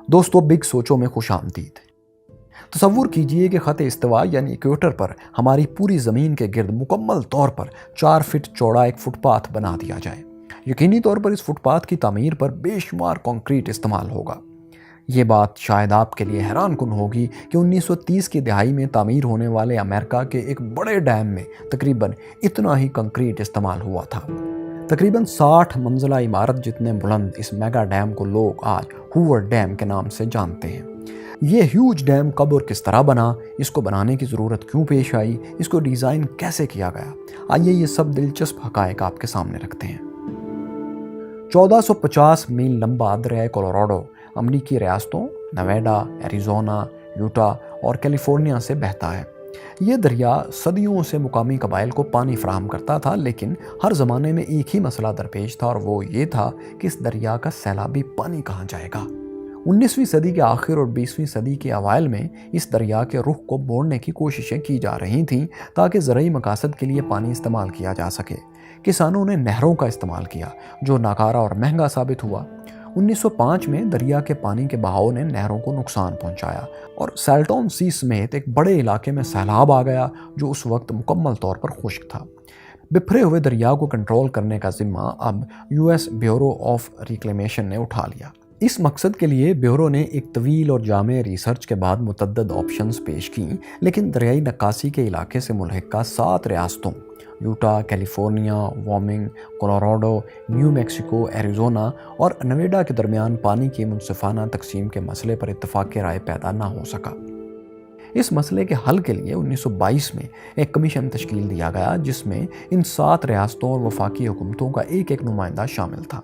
دوستو، بگ سوچوں میں خوش آمدید۔ تصور کیجئے کہ خط استوا یعنی ایکویٹر پر ہماری پوری زمین کے گرد مکمل طور پر 4 فٹ چوڑا ایک فٹ پاتھ بنا دیا جائے۔ یقینی طور پر اس فٹ پاتھ کی تعمیر پر بے شمار کنکریٹ استعمال ہوگا۔ یہ بات شاید آپ کے لیے حیران کن ہوگی کہ 1930 کی دہائی میں تعمیر ہونے والے امریکہ کے ایک بڑے ڈیم میں تقریباً اتنا ہی کنکریٹ استعمال ہوا تھا۔ تقریباً 60 منزلہ عمارت جتنے بلند اس میگا ڈیم کو لوگ آج ہوور ڈیم کے نام سے جانتے ہیں۔ یہ ہیوج ڈیم کب اور کس طرح بنا، اس کو بنانے کی ضرورت کیوں پیش آئی، اس کو ڈیزائن کیسے کیا گیا، آئیے یہ سب دلچسپ حقائق آپ کے سامنے رکھتے ہیں۔ 1450 میل لمبا دریائے کولوراڈو امریکی ریاستوں نویڈا، ایریزونا، یوٹا اور کیلیفورنیا سے بہتا ہے۔ یہ دریا صدیوں سے مقامی قبائل کو پانی فراہم کرتا تھا، لیکن ہر زمانے میں ایک ہی مسئلہ درپیش تھا اور وہ یہ تھا کہ اس دریا کا سیلابی پانی کہاں جائے گا۔ 19ویں صدی کے آخر اور 20ویں صدی کے اوائل میں اس دریا کے رخ کو موڑنے کی کوششیں کی جا رہی تھیں تاکہ زرعی مقاصد کے لیے پانی استعمال کیا جا سکے۔ کسانوں نے نہروں کا استعمال کیا جو ناکارہ اور مہنگا ثابت ہوا۔ 1905 میں دریا کے پانی کے بہاؤ نے نہروں کو نقصان پہنچایا اور سیلٹون سی سمیت ایک بڑے علاقے میں سیلاب آ گیا جو اس وقت مکمل طور پر خشک تھا۔ بکھرے ہوئے دریا کو کنٹرول کرنے کا ذمہ اب US بیورو آف ریکلیمیشن نے اٹھا لیا۔ اس مقصد کے لیے بیورو نے ایک طویل اور جامع ریسرچ کے بعد متعدد آپشنز پیش کیں، لیکن دریائی نکاسی کے علاقے سے ملحقہ 7 ریاستوں Utah, California, Wyoming, Colorado, New Mexico, Arizona اور نویڈا کے درمیان پانی کی منصفانہ تقسیم کے مسئلے پر اتفاق رائے پیدا نہ ہو سکا۔ اس مسئلے کے حل کے لیے 1922 میں ایک کمیشن تشکیل دیا گیا جس میں ان 7 ریاستوں اور وفاقی حکومتوں کا ایک نمائندہ شامل تھا۔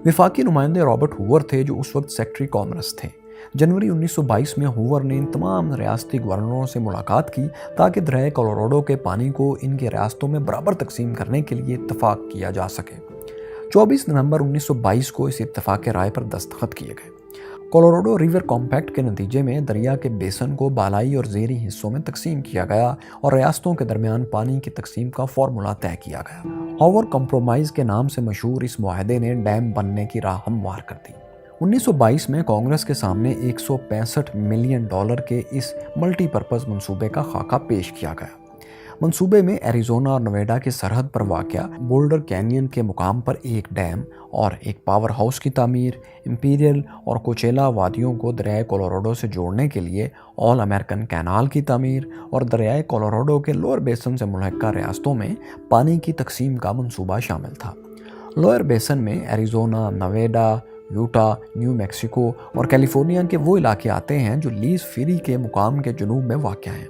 وفاقی نمائندے رابرٹ ہوور تھے جو اس وقت سیکٹری کامرس تھے۔ جنوری 1922 میں ہوور نے ان تمام ریاستی گورنروں سے ملاقات کی تاکہ دریائے کولوراڈو کے پانی کو ان کے ریاستوں میں برابر تقسیم کرنے کے لیے اتفاق کیا جا سکے۔ 24 نومبر 1922 کو اس اتفاق رائے پر دستخط کیے گئے۔ کولوراڈو ریور کمپیکٹ کے نتیجے میں دریا کے بیسن کو بالائی اور زیریں حصوں میں تقسیم کیا گیا اور ریاستوں کے درمیان پانی کی تقسیم کا فارمولہ طے کیا گیا۔ ہوور کمپرومائز کے نام سے مشہور اس معاہدے نے ڈیم بننے کی راہ ہموار کر دی۔ 1922 میں کانگریس کے سامنے $165 ملین کے اس ملٹی پرپز منصوبے کا خاکہ پیش کیا گیا۔ منصوبے میں ایریزونا اور نویڈا کی سرحد پر واقع بولڈر کینین کے مقام پر ایک ڈیم اور ایک پاور ہاؤس کی تعمیر، امپیریل اور کوچیلا وادیوں کو دریائے کولوراڈو سے جوڑنے کے لیے آل امریکن کینال کی تعمیر اور دریائے کولوراڈو کے لوئر بیسن سے ملحقہ ریاستوں میں پانی کی تقسیم کا منصوبہ شامل تھا۔ لوئر بیسن میں ایریزونا، نویڈا، یوٹا، نیو میکسیکو اور کیلیفورنیا کے وہ علاقے آتے ہیں جو لیز فیری کے مقام کے جنوب میں واقع ہیں۔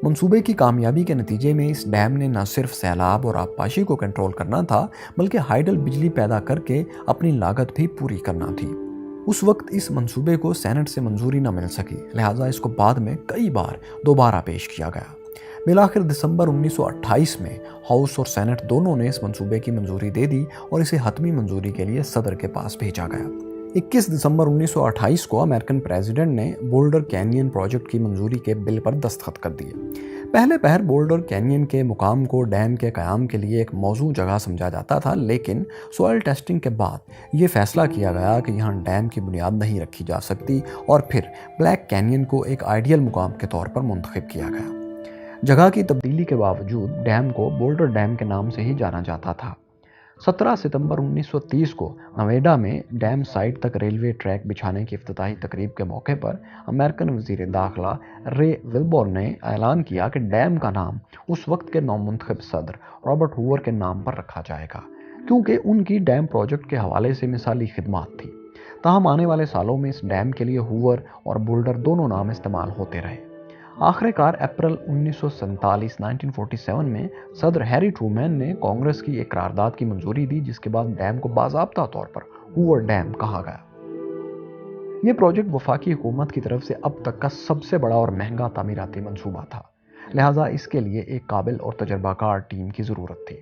منصوبے کی کامیابی کے نتیجے میں اس ڈیم نے نہ صرف سیلاب اور آبپاشی کو کنٹرول کرنا تھا بلکہ ہائیڈل بجلی پیدا کر کے اپنی لاگت بھی پوری کرنا تھی۔ اس وقت اس منصوبے کو سینٹ سے منظوری نہ مل سکی، لہٰذا اس کو بعد میں کئی بار دوبارہ پیش کیا گیا۔ بالآخر دسمبر 1928 میں ہاؤس اور سینٹ دونوں نے اس منصوبے کی منظوری دے دی اور اسے حتمی منظوری کے لیے صدر کے پاس بھیجا گیا۔ 21 دسمبر 1928 کو امریکن پریزیڈنٹ نے بولڈر کینین پروجیکٹ کی منظوری کے بل پر دستخط کر دیے۔ پہلے پہر بولڈر کینین کے مقام کو ڈیم کے قیام کے لیے ایک موزوں جگہ سمجھا جاتا تھا، لیکن سوائل ٹیسٹنگ کے بعد یہ فیصلہ کیا گیا کہ یہاں ڈیم کی بنیاد نہیں رکھی جا سکتی اور پھر بلیک کینین کو ایک آئیڈیل مقام کے طور پر منتخب کیا گیا۔ جگہ کی تبدیلی کے باوجود ڈیم کو بولڈر ڈیم کے نام سے ہی جانا جاتا تھا۔ 17 ستمبر 1930 کو نویڈا میں ڈیم سائٹ تک ریلوے ٹریک بچھانے کی افتتاحی تقریب کے موقع پر امریکن وزیر داخلہ رے ولبور نے اعلان کیا کہ ڈیم کا نام اس وقت کے نومنتخب صدر رابرٹ ہوور کے نام پر رکھا جائے گا، کیونکہ ان کی ڈیم پروجیکٹ کے حوالے سے مثالی خدمات تھی۔ تاہم آنے والے سالوں میں اس ڈیم کے لیے ہوور اور بولڈر دونوں نام استعمال ہوتے رہے۔ آخر کار اپریل 1947 میں صدر ہیری ٹرومین نے کانگریس کی ایک قرارداد کی منظوری دی جس کے بعد ڈیم کو باضابطہ طور پر ہوور ڈیم کہا گیا۔ یہ پروجیکٹ وفاقی حکومت کی طرف سے اب تک کا سب سے بڑا اور مہنگا تعمیراتی منصوبہ تھا، لہٰذا اس کے لیے ایک قابل اور تجربہ کار ٹیم کی ضرورت تھی۔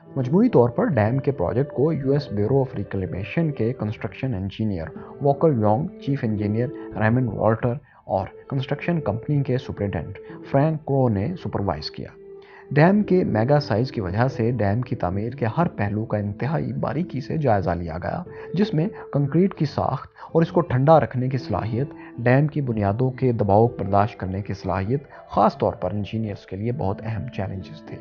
مجموعی طور پر ڈیم کے پروجیکٹ کو US بیورو آف ریکلیمیشن کے construction engineer Walker Jung, chief engineer Raymond Walter اور کنسٹرکشن کمپنی کے سپرنٹینڈنٹ فرینک کرو نے سپروائز کیا۔ ڈیم کے میگا سائز کی وجہ سے ڈیم کی تعمیر کے ہر پہلو کا انتہائی باریکی سے جائزہ لیا گیا، جس میں کنکریٹ کی ساخت اور اس کو ٹھنڈا رکھنے کی صلاحیت، ڈیم کی بنیادوں کے دباؤ برداشت کرنے کی صلاحیت خاص طور پر انجینئرز کے لیے بہت اہم چیلنجز تھے۔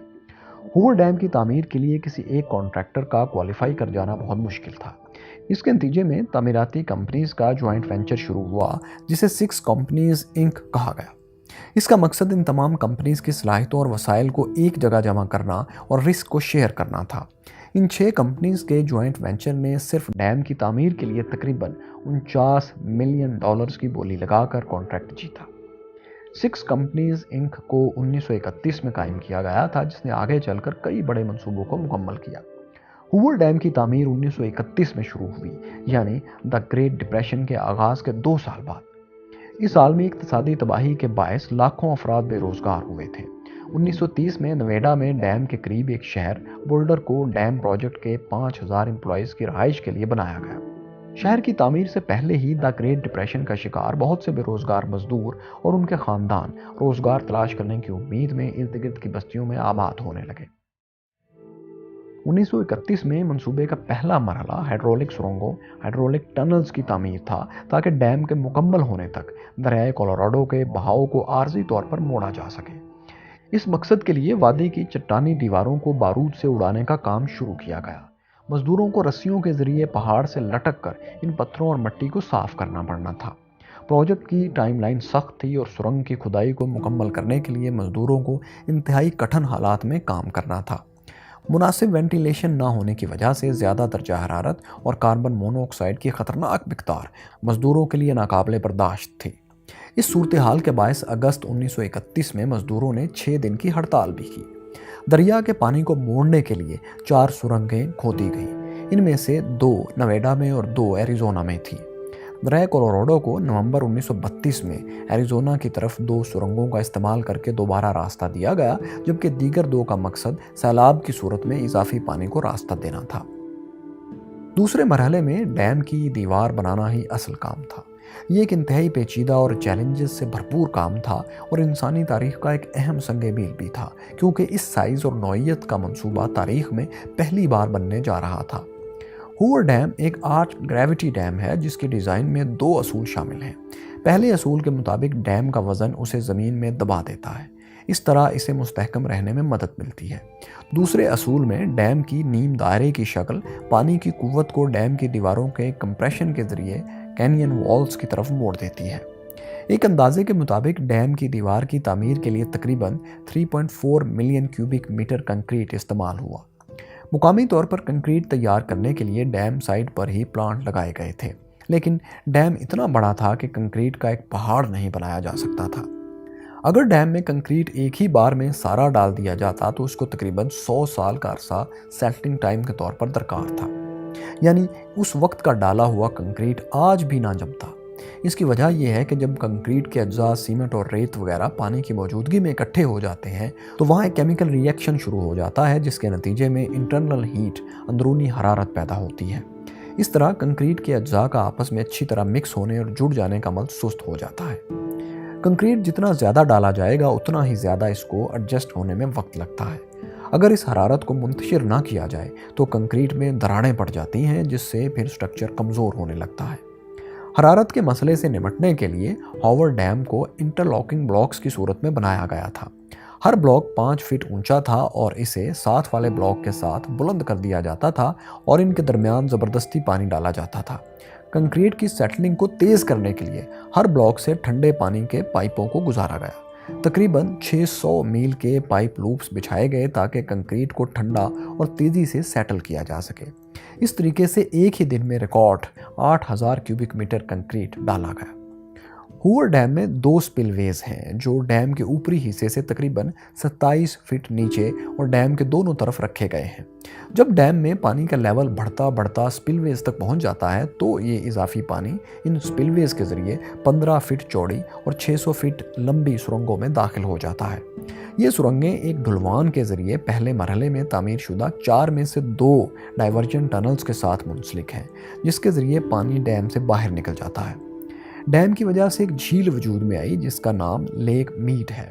ہوور ڈیم کی تعمیر کے لیے کسی ایک کانٹریکٹر کا کوالیفائی کر جانا بہت مشکل تھا۔ اس کے نتیجے میں تعمیراتی کمپنیز کا جوائنٹ وینچر شروع ہوا، جسے 6 کمپنیز انک کہا گیا۔ اس کا مقصد ان تمام کمپنیز کی صلاحیتوں اور وسائل کو ایک جگہ جمع کرنا اور رسک کو شیئر کرنا تھا۔ ان 6 کمپنیز کے جوائنٹ وینچر نے صرف ڈیم کی تعمیر کے لیے تقریباً $49 ملین کی بولی لگا کر کانٹریکٹ جیتا۔ 6 کمپنیز انک کو 1931 میں قائم کیا گیا تھا، جس نے آگے چل کر کئی بڑے منصوبوں کو مکمل کیا۔ ہوور ڈیم کی تعمیر 1931 میں شروع ہوئی، یعنی دا گریٹ ڈپریشن کے آغاز کے 2 سال بعد۔ اس عالمی اقتصادی تباہی کے باعث لاکھوں افراد بے روزگار ہوئے تھے۔ 1930 میں نویڈا میں ڈیم کے قریب ایک شہر بولڈر کو ڈیم پروجیکٹ کے 5000 امپلائیز کی رہائش کے لیے بنایا گیا۔ شہر کی تعمیر سے پہلے ہی دا گریٹ ڈپریشن کا شکار بہت سے بے روزگار مزدور اور ان کے خاندان روزگار تلاش کرنے کی امید میں ارد گرد کی بستیوں میں آباد ہونے لگے۔ 1931 میں منصوبے کا پہلا مرحلہ ہائیڈرولک سرنگوں ہائیڈرولک ٹنلز کی تعمیر تھا، تاکہ ڈیم کے مکمل ہونے تک دریائے کولوراڈو کے بہاؤ کو عارضی طور پر موڑا جا سکے۔ اس مقصد کے لیے وادی کی چٹانی دیواروں کو بارود سے اڑانے کا کام شروع کیا گیا۔ مزدوروں کو رسیوں کے ذریعے پہاڑ سے لٹک کر ان پتھروں اور مٹی کو صاف کرنا پڑنا تھا۔ پروجیکٹ کی ٹائم لائن سخت تھی اور سرنگ کی کھدائی کو مکمل کرنے کے لیے مزدوروں کو انتہائی کٹھن حالات میں کام کرنا تھا۔ مناسب وینٹیلیشن نہ ہونے کی وجہ سے زیادہ درجہ حرارت اور کاربن مونو آکسائڈ کی خطرناک مقدار مزدوروں کے لیے ناقابل برداشت تھی۔ اس صورتحال کے باعث اگست 1931 میں مزدوروں نے 6 دن کی ہڑتال بھی کی۔ دریا کے پانی کو موڑنے کے لیے 4 سرنگیں کھودی گئیں، ان میں سے 2 نویڈا میں اور 2 ایریزونا میں تھیں۔ دریائے کولوراڈو کو نومبر 1932 میں ایریزونا کی طرف 2 سرنگوں کا استعمال کر کے دوبارہ راستہ دیا گیا، جبکہ دیگر 2 کا مقصد سیلاب کی صورت میں اضافی پانی کو راستہ دینا تھا۔ دوسرے مرحلے میں ڈیم کی دیوار بنانا ہی اصل کام تھا۔ یہ ایک انتہائی پیچیدہ اور چیلنجز سے بھرپور کام تھا اور انسانی تاریخ کا ایک اہم سنگ میل بھی تھا، کیونکہ اس سائز اور نوعیت کا منصوبہ تاریخ میں پہلی بار بننے جا رہا تھا۔ ہوور ڈیم ایک آرچ گریوٹی ڈیم ہے، جس کی ڈیزائن میں 2 اصول شامل ہیں۔ پہلے اصول کے مطابق ڈیم کا وزن اسے زمین میں دبا دیتا ہے، اس طرح اسے مستحکم رہنے میں مدد ملتی ہے۔ دوسرے اصول میں ڈیم کی نیم دائرے کی شکل پانی کی قوت کو ڈیم کی دیواروں کے کمپریشن کے ذریعے کینین والز کی طرف موڑ دیتی ہے۔ ایک اندازے کے مطابق ڈیم کی دیوار کی تعمیر کے لیے تقریباً 3.4 ملین کیوبک میٹر کنکریٹ استعمال ہوا۔ مقامی طور پر کنکریٹ تیار کرنے کے لیے ڈیم سائٹ پر ہی پلانٹ لگائے گئے تھے، لیکن ڈیم اتنا بڑا تھا کہ کنکریٹ کا ایک پہاڑ نہیں بنایا جا سکتا تھا۔ اگر ڈیم میں کنکریٹ ایک ہی بار میں سارا ڈال دیا جاتا تو اس کو تقریباً 100 سال کا عرصہ سیٹلنگ ٹائم کے طور پر درکار تھا، یعنی اس وقت کا ڈالا ہوا کنکریٹ آج بھی نہ جمتا۔ اس کی وجہ یہ ہے کہ جب کنکریٹ کے اجزاء سیمنٹ اور ریت وغیرہ پانی کی موجودگی میں اکٹھے ہو جاتے ہیں تو وہاں ایک کیمیکل ری ایکشن شروع ہو جاتا ہے، جس کے نتیجے میں انٹرنل ہیٹ اندرونی حرارت پیدا ہوتی ہے۔ اس طرح کنکریٹ کے اجزاء کا آپس میں اچھی طرح مکس ہونے اور جڑ جانے کا عمل سست ہو جاتا ہے۔ کنکریٹ جتنا زیادہ ڈالا جائے گا اتنا ہی زیادہ اس کو ایڈجسٹ ہونے میں وقت لگتا ہے۔ اگر اس حرارت کو منتشر نہ کیا جائے تو کنکریٹ میں دراڑیں پڑ جاتی ہیں، جس سے پھر اسٹرکچر کمزور ہونے لگتا ہے۔ حرارت کے مسئلے سے نمٹنے کے لیے ہوور ڈیم کو انٹرلاکنگ بلاکس کی صورت میں بنایا گیا تھا۔ ہر بلاک 5 فٹ اونچا تھا اور اسے ساتھ والے بلاک کے ساتھ بلند کر دیا جاتا تھا اور ان کے درمیان زبردستی پانی ڈالا جاتا تھا۔ کنکریٹ کی سیٹلنگ کو تیز کرنے کے لیے ہر بلاک سے ٹھنڈے پانی کے پائپوں کو گزارا گیا۔ تقریباً 600 میل کے پائپ لوپس بچھائے گئے تاکہ کنکریٹ کو ٹھنڈا اور تیزی سے سیٹل کیا جا سکے۔ اس طریقے سے ایک ہی دن میں ریکارڈ 8000 کیوبک میٹر کنکریٹ ڈالا گیا۔ ہوور ڈیم میں 2 سپل ویز ہیں جو ڈیم کے اوپری حصے سے تقریباً 27 فٹ نیچے اور ڈیم کے دونوں طرف رکھے گئے ہیں۔ جب ڈیم میں پانی کا لیول بڑھتا سپل ویز تک پہنچ جاتا ہے تو یہ اضافی پانی ان سپل ویز کے ذریعے 15 فٹ چوڑی اور 600 فٹ لمبی سرنگوں میں داخل ہو جاتا ہے۔ یہ سرنگیں ایک ڈھلوان کے ذریعے پہلے مرحلے میں تعمیر شدہ 4 میں سے 2 ڈائیورجن ٹنلز کے ساتھ منسلک ہیں، جس کے ذریعے پانی ڈیم سے باہر نکل جاتا ہے۔ ڈیم کی وجہ سے ایک جھیل وجود میں آئی جس کا نام لیک میڈ ہے۔